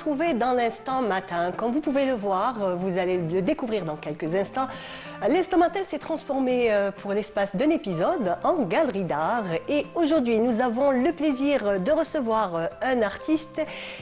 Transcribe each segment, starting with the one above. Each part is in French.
retrouver dans l'instant matin. Comme vous pouvez le voir, vous allez le découvrir dans quelques instants. L'instant matin s'est transformé pour l'espace d'un épisode en galerie d'art. Et aujourd'hui, nous avons le plaisir de recevoir un artiste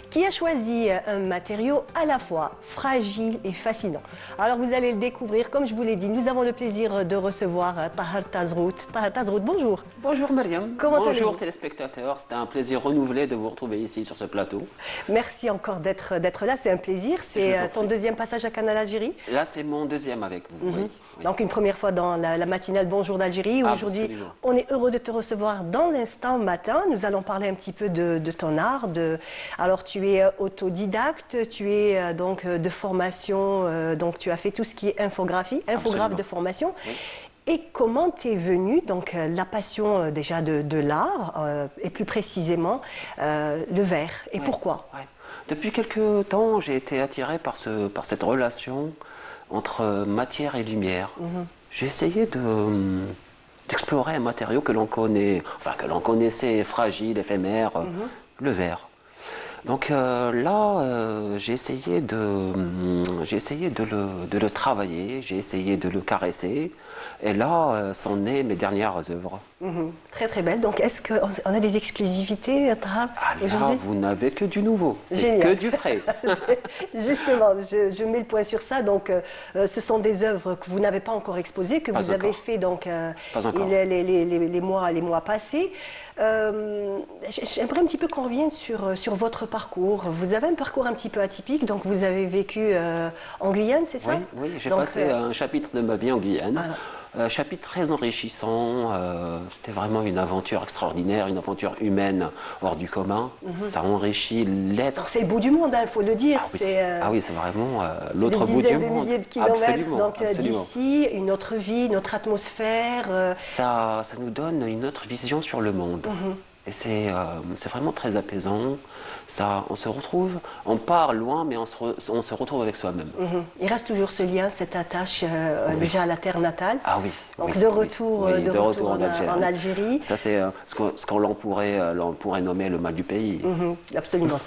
qui a choisi un matériau à la fois fragile et fascinant. Alors vous allez le découvrir, comme je vous l'ai dit, nous avon le plaisir de recevoir Tahar Tazrout. Tahar Tazrout, bonjour. Bonjour Mariam. Comment bonjour téléspectateurs. C'était un plaisir renouvelé de vous retrouver ici sur ce plateau. Merci encore d'être là, c'est un plaisir. C'est ton deuxième passage à Canal Algérie? Là, c'est mon deuxième avec vous. Oui. Donc une première fois dans la matinale Bonjour d'Algérie. Aujourd'hui, on est heureux de te recevoir dans l'instant matin. Nous allons parler un petit peu de ton art. Alors tu es autodidacte, tu es donc de formation, donc tu as fait tout ce qui est infographie, infographe de formation. Oui. Et comment t'es venue donc la passion déjà de l'art et plus précisément le verre et pourquoi? Depuis quelque temps, j'ai été attiré par cette relation entre matière et lumière. J'ai essayé d'explorer un matériau que l'on connaissait fragile, éphémère, le verre. Donc j'ai essayé de le travailler, j'ai essayé de le caresser, et là sont nées mes dernières œuvres. Très très belle. Donc est-ce qu'on a des exclusivités, Tahar, là, vous n'avez que du nouveau, c'est que du frais. Justement, je mets le point sur ça. Donc ce sont des œuvres que vous n'avez pas encore exposées, que vous avez fait donc les mois passés. J'aimerais un petit peu qu'on revienne sur votre parcours. Vous avez un parcours un petit peu atypique, donc vous avez vécu en Guyane, c'est ça? Oui, j'ai passé un chapitre de ma vie en Guyane. Chapitre très enrichissant, c'était vraiment une aventure extraordinaire, une aventure humaine hors du commun. Ça enrichit l'être. C'est le bout du monde, il faut le dire. Oui, c'est vraiment l'autre bout du monde. Des milliers de kilomètres, donc d'ici, une autre vie, une autre atmosphère. Ça nous donne une autre vision sur le monde. Et c'est vraiment très apaisant. On se retrouve, on part loin, mais on se retrouve avec soi-même. Il reste toujours ce lien, cette attache déjà à la terre natale. Donc de retour en Algérie. Ça, c'est ce qu'on pourrait nommer le mal du pays. Absolument.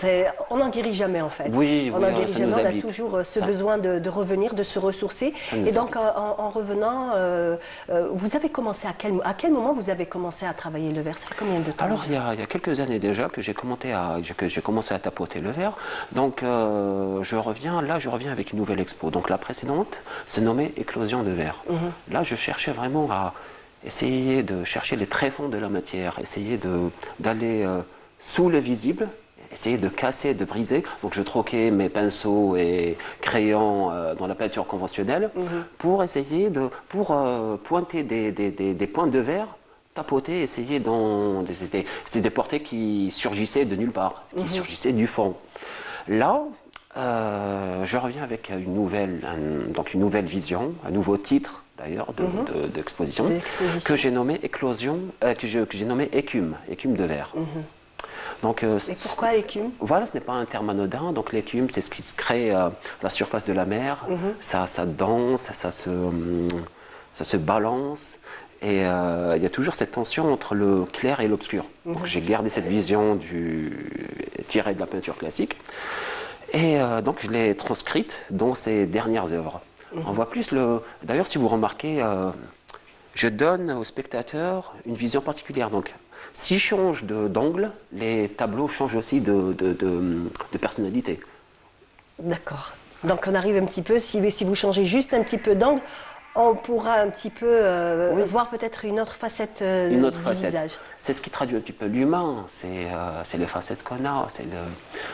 On n'en guérit jamais, en fait. On n'en guérit jamais. On a toujours ce besoin de revenir, de se ressourcer. Et donc, en revenant, vous avez commencé à quel moment vous avez commencé à travailler le verre? Ça fait combien de temps? Alors, il y a quelques années déjà que j'ai commencé à tapoter le verre. Donc, je reviens avec une nouvelle expo. Donc, la précédente se nommait Éclosion de verre. Là, je cherchais vraiment à essayer de chercher les tréfonds de la matière, essayer d'aller sous le visible, essayer de casser, de briser. Donc, je troquais mes pinceaux et crayons dans la peinture conventionnelle pour essayer pour pointer des points de verre, tapoter, essayer c'était des portraits qui surgissaient de nulle part, qui surgissaient du fond. Là, je reviens avec une nouvelle vision, un nouveau titre d'ailleurs d'exposition que j'ai nommé Éclosion, que j'ai nommé Écume de verre. Donc, et pourquoi écume? Voilà, ce n'est pas un terme anodin. Donc l'écume, c'est ce qui se crée à la surface de la mer. Ça danse, ça se balance. Et il y a toujours cette tension entre le clair et l'obscur. Donc j'ai gardé cette vision tirée de la peinture classique. Et donc je l'ai transcrite dans ces dernières œuvres. On voit plus D'ailleurs, si vous remarquez, je donne au spectateur une vision particulière. Donc s'il change d'angle, les tableaux changent aussi de personnalité. D'accord. Donc on arrive un petit peu, si vous changez juste un petit peu d'angle, on pourra un petit peu voir peut-être une autre facette du visage. C'est ce qui traduit un petit peu l'humain, c'est les facettes qu'on a,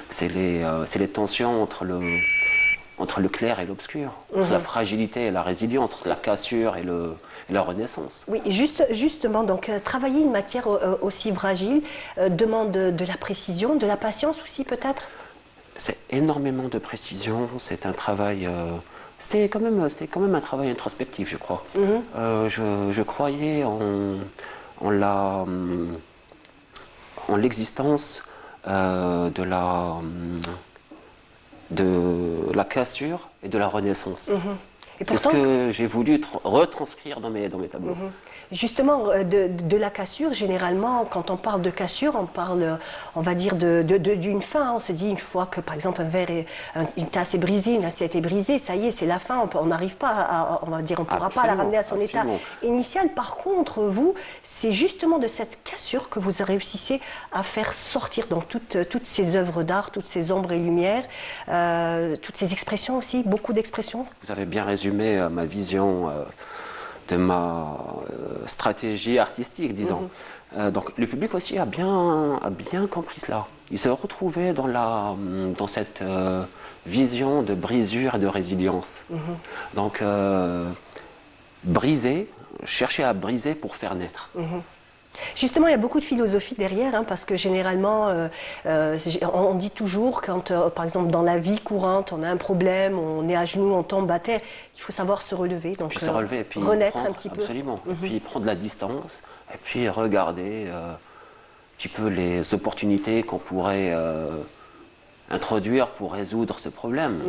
c'est les tensions entre le clair et l'obscur, entre la fragilité et la résilience, entre la cassure et la renaissance. Oui, justement, donc travailler une matière aussi fragile demande de la précision, de la patience aussi peut-être? C'est énormément de précision, c'est un travail... C'était quand même un travail introspectif, je crois. Je croyais en l'existence de la cassure et de la renaissance. C'est ce que j'ai voulu retranscrire dans mes tableaux. Justement, de la cassure, généralement, quand on parle de cassure, on parle, on va dire, d'une fin. On se dit, une fois que, par exemple, une tasse est brisée, une assiette est brisée, ça y est, c'est la fin. On n'arrive pas on va dire, on ne pourra pas la ramener à son état initial. Par contre, vous, c'est justement de cette cassure que vous réussissez à faire sortir donc toutes ces œuvres d'art, toutes ces ombres et lumières, toutes ces expressions aussi, beaucoup d'expressions. Vous avez bien résumé ma vision de ma stratégie artistique, disons. Donc le public aussi a bien compris cela. Il se retrouvait dans cette vision de brisure et de résilience. Donc chercher à briser pour faire naître. Justement, il y a beaucoup de philosophie derrière, hein, parce que généralement, on dit toujours, quand, par exemple, dans la vie courante, on a un problème, on est à genoux, on tombe à terre, il faut savoir se relever. Donc, puis se relever, et puis renaître un petit peu. Absolument. Et puis prendre la distance, et puis regarder un petit peu les opportunités qu'on pourrait introduire pour résoudre ce problème.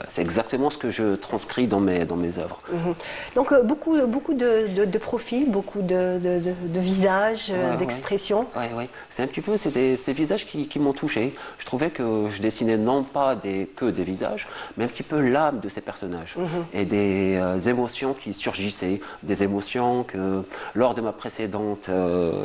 C'est exactement ce que je transcris dans mes œuvres. Donc beaucoup de profils, beaucoup de visages, d'expressions. Oui. C'est un petit peu, c'est des visages qui m'ont touché. Je trouvais que je dessinais non pas que des visages, mais un petit peu l'âme de ces personnages et des émotions qui surgissaient, des émotions que lors de ma précédente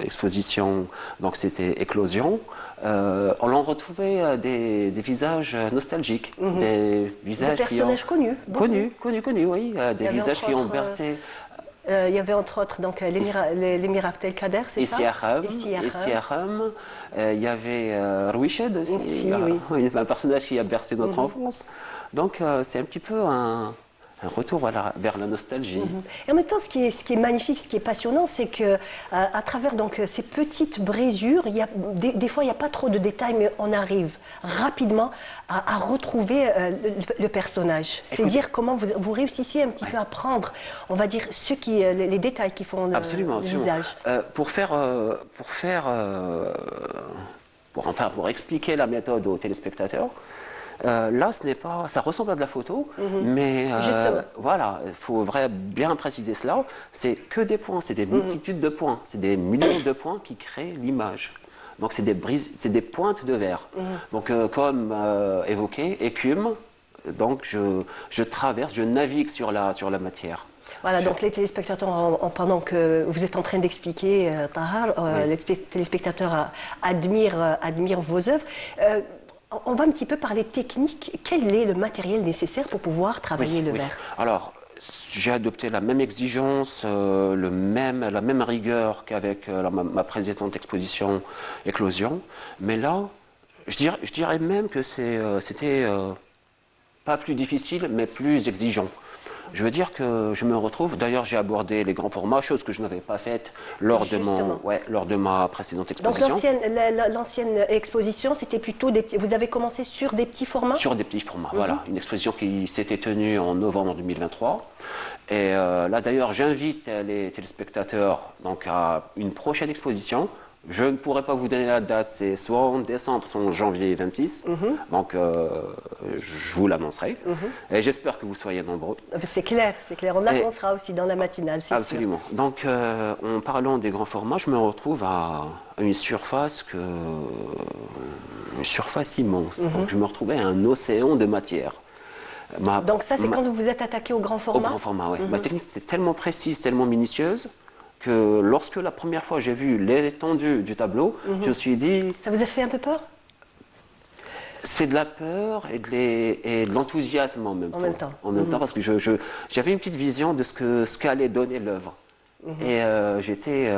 exposition, donc c'était Éclosion, on en retrouvait des visages nostalgiques, des visages des personnages connus. Connus, oui, des visages qui ont bercé. Il y avait entre autres donc, les Mirabel Kader, c'est ça? Essiaram. Il y avait Rouiched aussi, oui. Un personnage qui a bercé notre enfance. Donc c'est un petit peu un retour vers la nostalgie. Et en même temps, ce qui est magnifique, ce qui est passionnant, c'est que à travers donc, ces petites brisures, des fois, il n'y a pas trop de détails, mais on arrive rapidement à retrouver le personnage. C'est dire comment vous réussissez un petit peu à prendre, on va dire, les détails qui font le visage. Pour expliquer la méthode aux téléspectateurs, là, ça ressemble à de la photo, mais voilà, il faut bien préciser cela. C'est que des points, c'est des multitudes de points, c'est des millions de points qui créent l'image. Donc c'est des pointes de verre. Donc comme évoqué, écume. Donc je traverse, je navigue sur la matière. Voilà, donc les téléspectateurs, pendant que vous êtes en train d'expliquer, Tahar, les téléspectateurs admirent vos œuvres. On va un petit peu parler technique. Quel est le matériel nécessaire pour pouvoir travailler le verre? Alors, j'ai adopté la même exigence, la même rigueur qu'avec ma précédente exposition Éclosion. Mais là, je dirais même que c'était pas plus difficile, mais plus exigeant. Je veux dire que je me retrouve, d'ailleurs j'ai abordé les grands formats, chose que je n'avais pas faite lors de ma précédente exposition. Donc l'ancienne exposition, c'était plutôt vous avez commencé sur des petits formats? Sur des petits formats, voilà. Une exposition qui s'était tenue en novembre 2023. Et là d'ailleurs j'invite les téléspectateurs donc, à une prochaine exposition. Je ne pourrais pas vous donner la date, c'est soit en décembre, soit en janvier 26. Donc, je vous l'annoncerai. Et j'espère que vous soyez nombreux. C'est clair. On l'annoncera aussi dans la matinale, c'est absolument. Sûr. Donc, en parlant des grands formats, je me retrouve à une surface immense. Donc, je me retrouvais à un océan de matière. Donc ça, c'est quand vous vous êtes attaqué au grand format? Au grand format, oui. Ma technique était tellement précise, tellement minutieuse, que lorsque la première fois j'ai vu l'étendue du tableau, je me suis dit... Ça vous a fait un peu peur? C'est de la peur et de l'enthousiasme en même temps. En même temps, parce que j'avais une petite vision de ce qu'allait donner l'œuvre. Et j'étais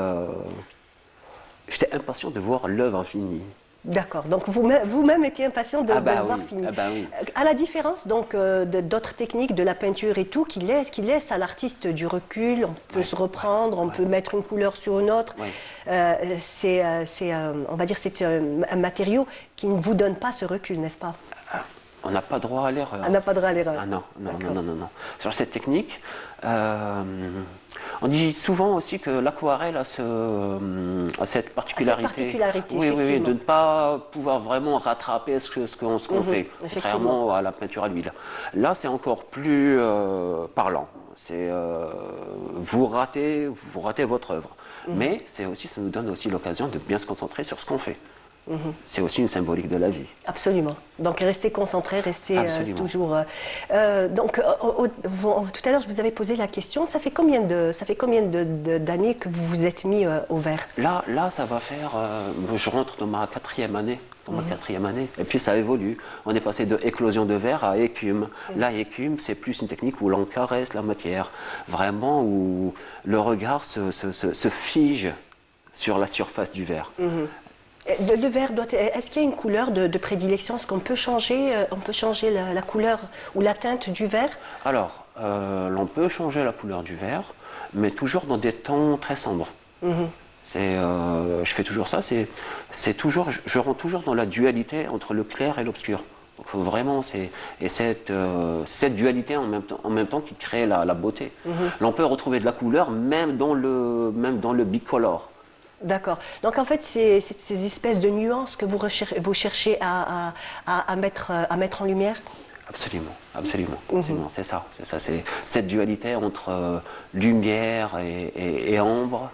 impatient de voir l'œuvre finie. D'accord, donc vous-même étiez impatient de le voir fini. Oui. À la différence donc d'autres techniques, de la peinture et tout, qui laisse à l'artiste du recul, on peut se reprendre, on peut mettre une couleur sur une autre. On va dire c'est un matériau qui ne vous donne pas ce recul, n'est-ce pas? On n'a pas droit à l'erreur. On n'a pas droit à l'erreur. Ah non. Sur cette technique, on dit souvent aussi que l'aquarelle a cette particularité. Oui, de ne pas pouvoir vraiment rattraper ce qu'on fait, contrairement à la peinture à l'huile. Là, c'est encore plus parlant. vous ratez votre œuvre. Mais ça nous donne aussi l'occasion de bien se concentrer sur ce qu'on fait. C'est aussi une symbolique de la vie. Absolument. Donc restez concentré, restez toujours. Tout à l'heure, je vous avais posé la question. Ça fait combien d'années que vous vous êtes mis au verre? Là, ça va faire. Je rentre dans ma quatrième année. Et puis ça évolue. On est passé de éclosion de verre à écume. Là, écume, c'est plus une technique où l'on caresse la matière, vraiment où le regard se fige sur la surface du verre. Le verre est-ce qu'il y a une couleur de prédilection? Est-ce qu'on peut changer, la couleur ou la teinte du verre? Alors, l'on peut changer la couleur du verre, mais toujours dans des tons très sombres. Je fais toujours ça. Je rentre toujours dans la dualité entre le clair et l'obscur. Donc vraiment, cette dualité en même temps qui crée la beauté. L'on peut retrouver de la couleur même dans le bicolore. D'accord. Donc en fait, c'est ces espèces de nuances que vous cherchez à mettre en lumière? Absolument. C'est ça. C'est cette dualité entre lumière et ombre.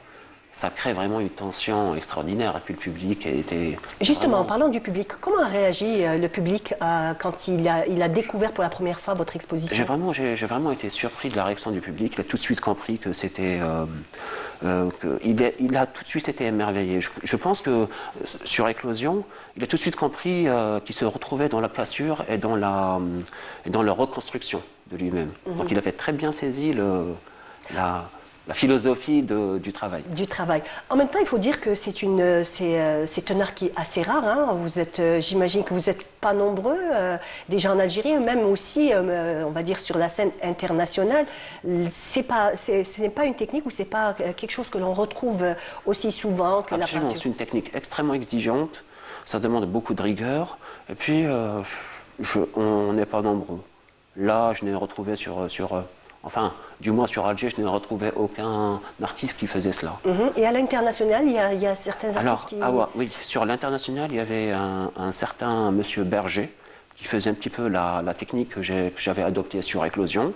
Ça crée vraiment une tension extraordinaire. Et puis le public était... Justement, en parlant du public, comment a réagi le public quand il a découvert pour la première fois votre exposition? J'ai vraiment été surpris de la réaction du public. Il a tout de suite compris que c'était... il a tout de suite été émerveillé. Je pense que sur Éclosion, il a tout de suite compris qu'il se retrouvait dans la cassure et dans la reconstruction de lui-même. Donc il avait très bien saisi la philosophie du travail. En même temps, il faut dire que c'est un art qui est assez rare. Hein. J'imagine que vous n'êtes pas nombreux déjà en Algérie, même aussi, on va dire, sur la scène internationale. Ce n'est pas une technique ou c'est pas quelque chose que l'on retrouve aussi souvent que la peinture. C'est une technique extrêmement exigeante. Ça demande beaucoup de rigueur. Et puis, on n'est pas nombreux. Là, je n'ai retrouvé enfin, du moins sur Alger, je n'ai retrouvé aucun artiste qui faisait cela. Et à l'international, il y a certains artistes qui... Oui, sur l'international, il y avait un certain monsieur Berger qui faisait un petit peu la technique que j'avais adoptée sur Éclosion.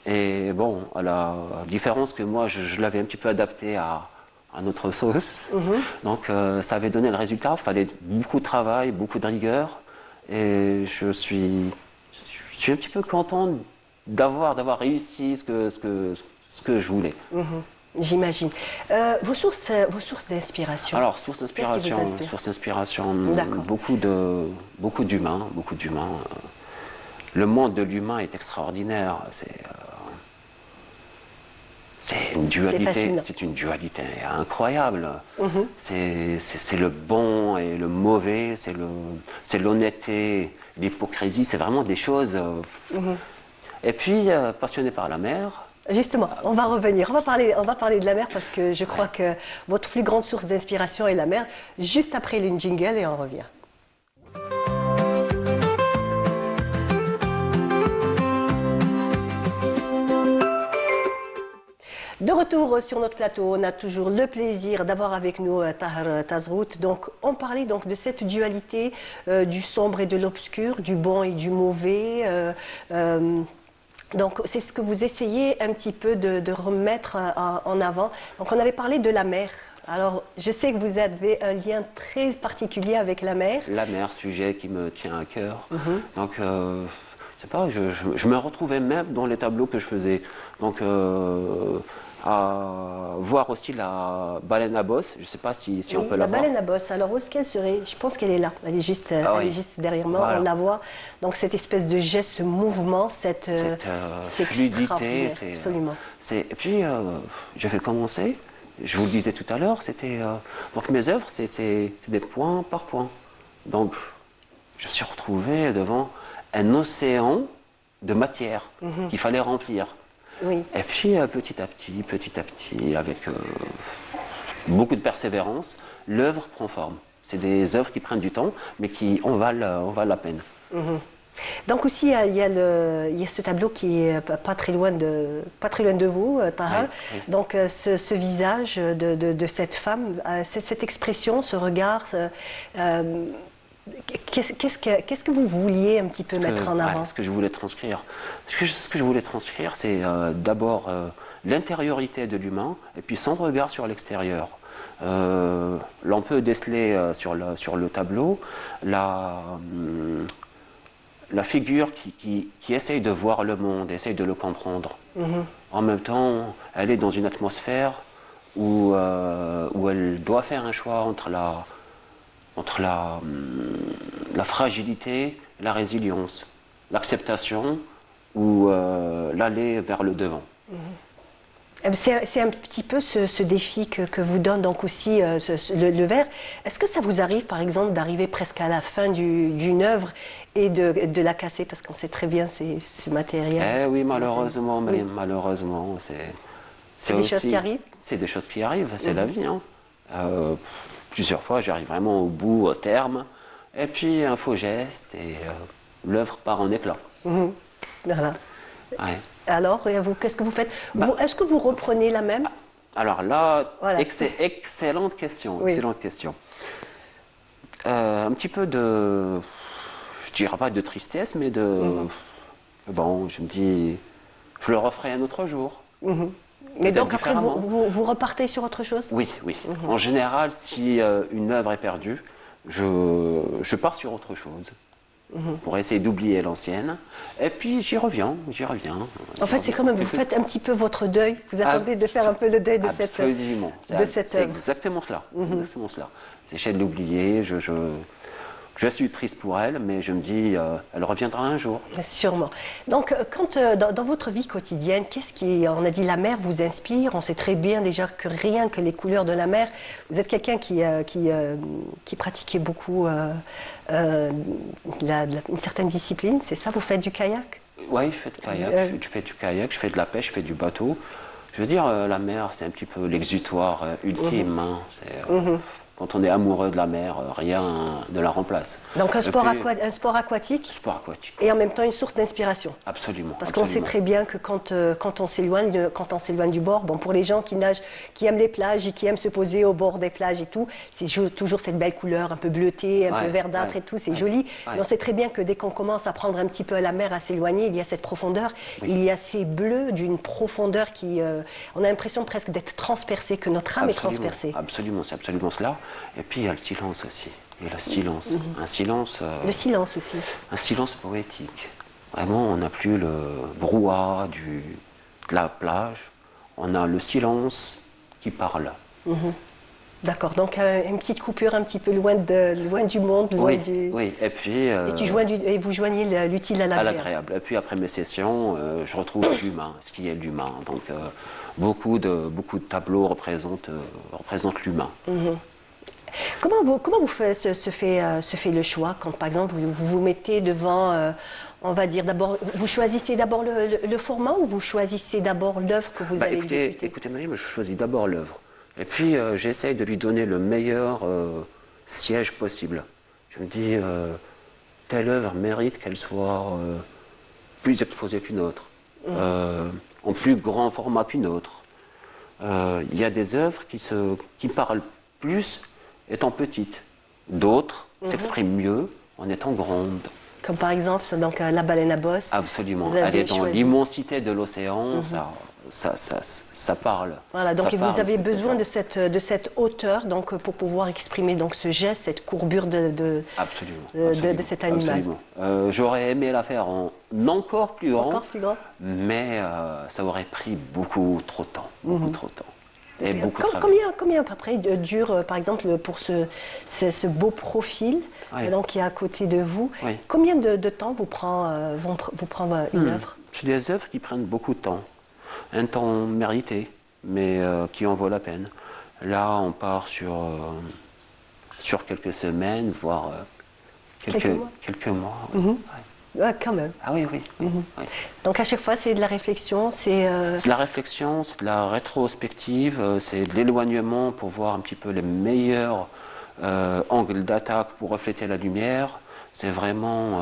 Et bon, à la différence que moi, je l'avais un petit peu adapté à notre sauce. Donc, ça avait donné le résultat. Il fallait beaucoup de travail, beaucoup de rigueur. Et je suis un petit peu content d'avoir réussi ce que je voulais. J'imagine. Vos sources d'inspiration? Alors, source d'inspiration, beaucoup d'humains. Le monde de l'humain est extraordinaire. C'est une dualité incroyable. C'est le bon et le mauvais, c'est l'honnêteté, l'hypocrisie, c'est vraiment des choses... Et puis, passionné par la mer. Justement, on va revenir. On va parler de la mer parce que je crois que votre plus grande source d'inspiration est la mer. Juste après le jingle et on revient. De retour sur notre plateau, on a toujours le plaisir d'avoir avec nous Tahar Tazrout. Donc, on parlait donc de cette dualité du sombre et de l'obscur, du bon et du mauvais. Donc, c'est ce que vous essayez un petit peu de remettre en avant. Donc, on avait parlé de la mer. Alors, je sais que vous avez un lien très particulier avec la mer. La mer, sujet qui me tient à cœur. Donc, je sais pas, je me retrouvais même dans les tableaux que je faisais. Donc, à voir aussi la baleine à bosse. Je ne sais pas si on peut la voir. La baleine à bosse, alors où est-ce qu'elle serait? Je pense qu'elle est là, elle est juste derrière moi, voilà. On la voit. Donc cette espèce de geste, ce mouvement, cette fluidité. Absolument. Et puis, je vais commencer, je vous le disais tout à l'heure, donc mes œuvres, c'est des point par point. Donc, je me suis retrouvé devant un océan de matière qu'il fallait remplir. Oui. Et puis petit à petit, avec beaucoup de persévérance, l'œuvre prend forme. C'est des œuvres qui prennent du temps, mais qui en valent la peine. Donc aussi, il y a ce tableau qui est pas très loin de vous, Tahar. Oui. Donc ce visage de cette femme, cette expression, ce regard, Qu'est-ce que vous vouliez un petit peu mettre en avant? Ce que je voulais transcrire. Ce que je voulais transcrire, c'est d'abord l'intériorité de l'humain et puis son regard sur l'extérieur. L'on peut déceler sur le tableau la figure qui essaye de voir le monde, essaye de le comprendre. En même temps, elle est dans une atmosphère où elle doit faire un choix entre la fragilité et la résilience, l'acceptation ou l'aller vers le devant. C'est un petit peu ce défi que vous donne donc aussi le verre. Est-ce que ça vous arrive par exemple d'arriver presque à la fin d'une œuvre et de la casser parce qu'on sait très bien c'est matériel? Eh oui, malheureusement, malheureusement, c'est des choses qui arrivent? C'est des choses qui arrivent, c'est la vie. Plusieurs fois, j'arrive vraiment au bout, au terme, et puis un faux geste et l'œuvre part en éclats. Voilà. Ouais. Alors, et vous, qu'est-ce que vous faites? Est-ce que vous reprenez la même? Alors là, voilà. excellente question. Oui. Excellente question. Un petit peu de, je dirais pas de tristesse, mais de, bon, je me dis, je le referai un autre jour. Mais donc après, vous repartez sur autre chose? Oui, oui. En général, si une œuvre est perdue, je pars sur autre chose. Pour essayer d'oublier l'ancienne. Et puis j'y reviens. En fait, c'est quand même, vous faites un petit peu votre deuil. Vous attendez de faire un peu le deuil de cette œuvre. Absolument. C'est exactement cela. Exactement cela. J'essaie de l'oublier. Je suis triste pour elle, mais je me dis, elle reviendra un jour. Sûrement. Donc, quand dans votre vie quotidienne, qu'est-ce qui, on a dit, la mer vous inspire? On sait très bien déjà que rien que les couleurs de la mer. Vous êtes quelqu'un qui pratiquait beaucoup une certaine discipline, c'est ça? Vous faites du kayak? Oui, je fais du kayak. Je fais du kayak, je fais de la pêche, je fais du bateau. Je veux dire, la mer, c'est un petit peu l'exutoire ultime. Quand on est amoureux de la mer, rien ne la remplace. Donc un sport aquatique. Sport aquatique. Et en même temps une source d'inspiration. Absolument. Parce qu'on sait très bien que quand on s'éloigne du bord, bon, pour les gens qui nagent, qui aiment les plages et qui aiment se poser au bord des plages et tout, c'est toujours cette belle couleur un peu bleutée, un peu verdâtre et tout, c'est joli. Mais on sait très bien que dès qu'on commence à prendre un petit peu à la mer, à s'éloigner, il y a cette profondeur, il y a ces bleus d'une profondeur qui, on a l'impression presque d'être transpercé, que notre âme est transpercée. Absolument, c'est absolument cela. Et puis il y a le silence aussi. Il y a le silence. Un silence. Le silence aussi. Un silence poétique. Vraiment, on n'a plus le brouhaha de la plage. On a le silence qui parle. D'accord. Donc une petite coupure un petit peu loin du monde, loin du. Oui. Et puis. Et vous joignez l'utile à l'agréable. À l'agréable. Et puis après mes sessions, je retrouve l'humain, ce qui est l'humain. Donc beaucoup de tableaux représentent l'humain. Comment vous se fait le choix quand, par exemple, vous vous mettez devant, on va dire d'abord, vous choisissez d'abord le format ou vous choisissez d'abord l'œuvre que vous allez exécuter? Écoutez, Marie, je choisis d'abord l'œuvre. Et puis, j'essaye de lui donner le meilleur siège possible. Je me dis, telle œuvre mérite qu'elle soit plus exposée qu'une autre, en plus grand format qu'une autre. Il y a des œuvres qui parlent plus étant petites. D'autres s'expriment mieux en étant grandes. Comme par exemple donc, la baleine à bosse. Absolument. Elle est dans l'immensité de l'océan, ça parle. Voilà, donc ça vous avez besoin de cette hauteur donc, pour pouvoir exprimer donc, ce geste, cette courbure de cet animal. Absolument. J'aurais aimé la faire en encore plus grand, mais ça aurait pris beaucoup trop de temps. Beaucoup trop de temps. Combien à peu près dure, par exemple, pour ce beau profil donc, qui est à côté de vous, combien de temps vous prend une œuvre? C'est des œuvres qui prennent beaucoup de temps. Un temps mérité, mais qui en vaut la peine. Là, on part sur quelques semaines, voire quelques mois. Quand même. Ah oui. Donc à chaque fois, c'est de la réflexion, c'est de la réflexion, c'est de la rétrospective, c'est de l'éloignement pour voir un petit peu les meilleurs angles d'attaque pour refléter la lumière. C'est vraiment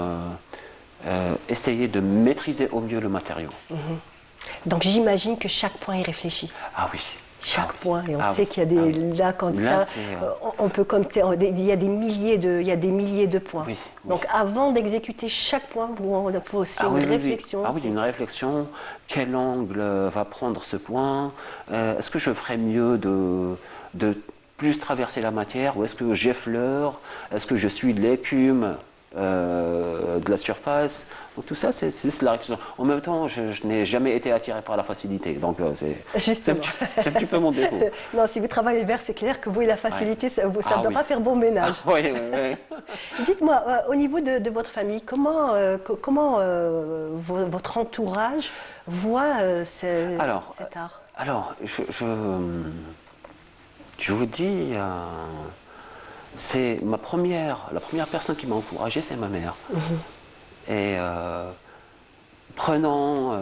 essayer de maîtriser au mieux le matériau. Donc j'imagine que chaque point est réfléchi. Ah oui. chaque point. Et on Ah sait oui. qu'il y a des... Ah oui. Là, comme Là, ça, c'est, on peut compter... Il y a des milliers de points. Oui, oui. Donc, avant d'exécuter chaque point, il faut aussi une Oui, oui, oui. réflexion. Ah oui, une réflexion. Quel angle va prendre ce point? Est-ce que je ferais mieux de plus traverser la matière ou est-ce que j'effleure? Est-ce que je suis de l'écume de la surface? Donc tout ça, c'est la réflexion. En même temps, je n'ai jamais été attiré par la facilité. Donc c'est Justement. un petit peu mon défaut. Non, si vous travaillez vert, c'est clair que vous et la facilité, ça ne Ah doit oui. pas faire bon ménage. Oui, oui, oui. Dites-moi, au niveau de votre famille, comment votre entourage voit Alors, cet art? alors je vous dis, c'est la première personne qui m'a encouragé, c'est ma mère. Et prenant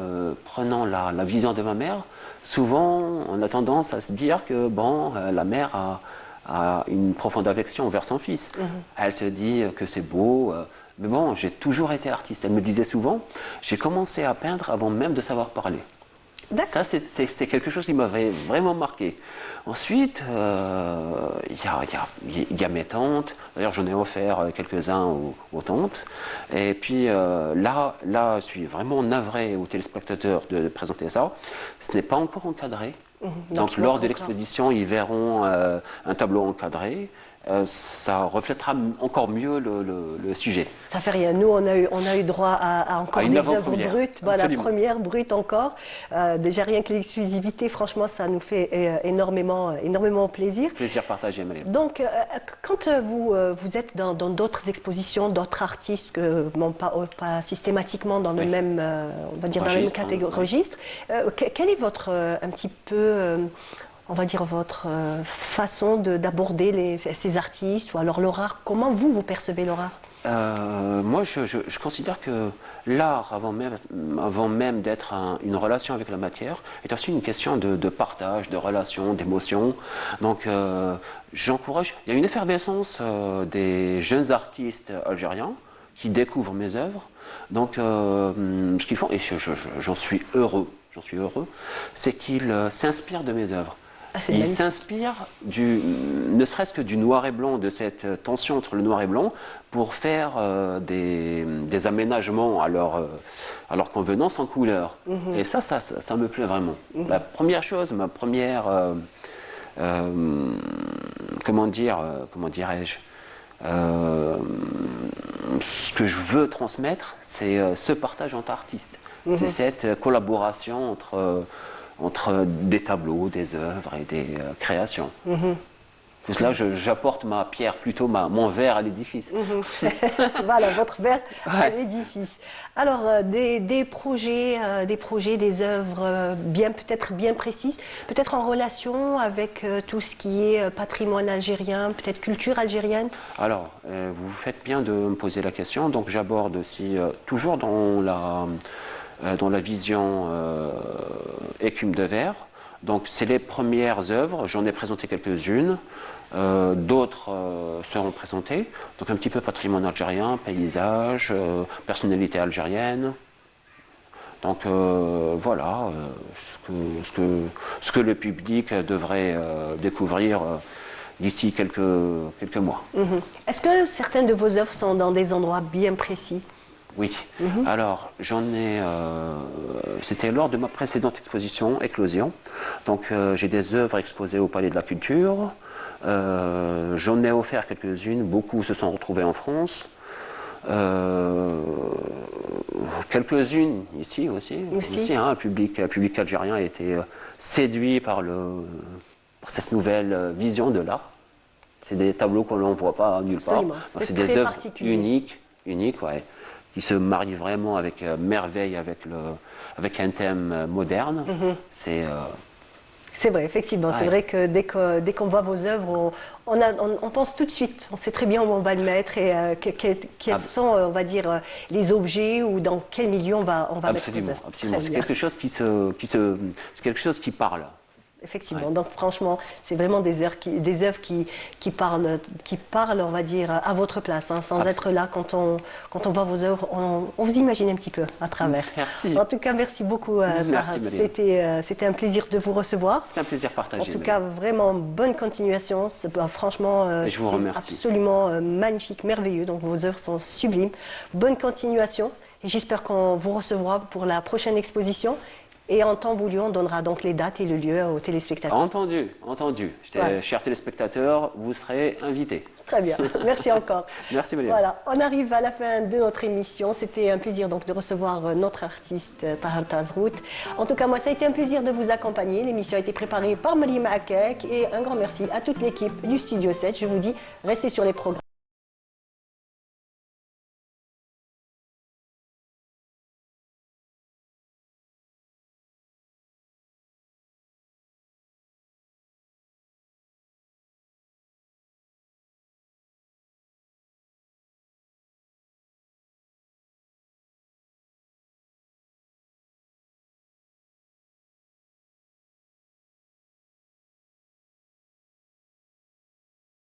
la vision de ma mère, souvent on a tendance à se dire que bon, la mère a une profonde affection envers son fils. Elle se dit que c'est beau. Mais bon, j'ai toujours été artiste. Elle me disait souvent, j'ai commencé à peindre avant même de savoir parler. D'accord. Ça, c'est quelque chose qui m'avait vraiment marqué. Ensuite, il y a mes tantes. D'ailleurs, j'en ai offert quelques-uns aux tantes. Et puis là, je suis vraiment navré aux téléspectateurs de présenter ça. Ce n'est pas encore encadré. Donc, lors de l'exposition, ils verront un tableau encadré. Ça reflètera encore mieux le sujet. Ça fait rien. Nous, on a eu droit à encore une des avant-première. œuvres brutes. La première brute encore. Déjà rien que l'exclusivité, franchement, ça nous fait énormément plaisir. Plaisir partagé, Maëlle. Donc, quand vous êtes dans d'autres expositions, d'autres artistes, pas systématiquement dans le même, on va dire dans le même registre, quel est votre un petit peu on va dire votre façon d'aborder ces artistes ou alors leur art? Comment vous percevez leur art? Moi, je considère que l'art, avant même d'être une relation avec la matière, est aussi une question de partage, de relation, d'émotion. Donc, j'encourage. Il y a une effervescence des jeunes artistes algériens qui découvrent mes œuvres. Donc, ce qu'ils font, et j'en suis heureux, c'est qu'ils s'inspirent de mes œuvres. Ils s'inspirent ne serait-ce que du noir et blanc, de cette tension entre le noir et blanc, pour faire des aménagements à leur convenance en couleur. Et ça me plaît vraiment. La première chose, comment dirais-je, ce que je veux transmettre, c'est ce partage entre artistes. C'est cette collaboration entre des tableaux, des œuvres et des créations. Tout cela, j'apporte ma pierre, plutôt mon verre à l'édifice. Voilà, votre verre à l'édifice. Alors, des projets, des œuvres peut-être bien précises, peut-être en relation avec tout ce qui est patrimoine algérien, peut-être culture algérienne? Alors, vous faites bien de me poser la question. Donc, j'aborde aussi, toujours dans la vision écume de verre. Donc c'est les premières œuvres, j'en ai présenté quelques-unes, d'autres seront présentées. Donc un petit peu patrimoine algérien, paysage, personnalité algérienne. Donc voilà ce que le public devrait découvrir d'ici quelques mois. Est-ce que certaines de vos œuvres sont dans des endroits bien précis? Oui. Alors, c'était lors de ma précédente exposition, Éclosion. Donc, j'ai des œuvres exposées au Palais de la Culture. J'en ai offert quelques-unes. Beaucoup se sont retrouvées en France. Quelques-unes ici aussi. Le public algérien a été séduit par cette nouvelle vision de l'art. C'est des tableaux qu'on ne voit pas nulle part. C'est des œuvres particulier. uniques, ouais, qui se marient vraiment avec merveille avec un thème moderne. C'est vrai, effectivement. C'est vrai que dès qu'on voit vos œuvres, on pense tout de suite. On sait très bien où on va le mettre et quels sont, on va dire, les objets ou dans quel milieu on va mettre vos œuvres. Absolument. C'est quelque chose c'est quelque chose qui parle. Effectivement. Ouais. Donc franchement, c'est vraiment des œuvres qui parlent, on va dire, à votre place, hein, sans être là quand on voit vos œuvres, on vous imagine un petit peu à travers. Merci. En tout cas, merci beaucoup. Merci, Mariam. C'était un plaisir de vous recevoir. C'est un plaisir partagé. En tout cas, vraiment bonne continuation. Franchement, Et je vous c'est remercie. absolument magnifique, merveilleux. Donc vos œuvres sont sublimes. Bonne continuation. Et j'espère qu'on vous recevra pour la prochaine exposition. Et en temps voulu, on donnera donc les dates et le lieu aux téléspectateurs. Entendu, entendu. Ouais. Chers téléspectateurs, vous serez invités. Très bien, merci encore. Merci, Mariam. Voilà, on arrive à la fin de notre émission. C'était un plaisir donc de recevoir notre artiste Tahar Tazrout. En tout cas, moi, ça a été un plaisir de vous accompagner. L'émission a été préparée par Mariam Akek et un grand merci à toute l'équipe du Studio 7. Je vous dis, restez sur les programmes.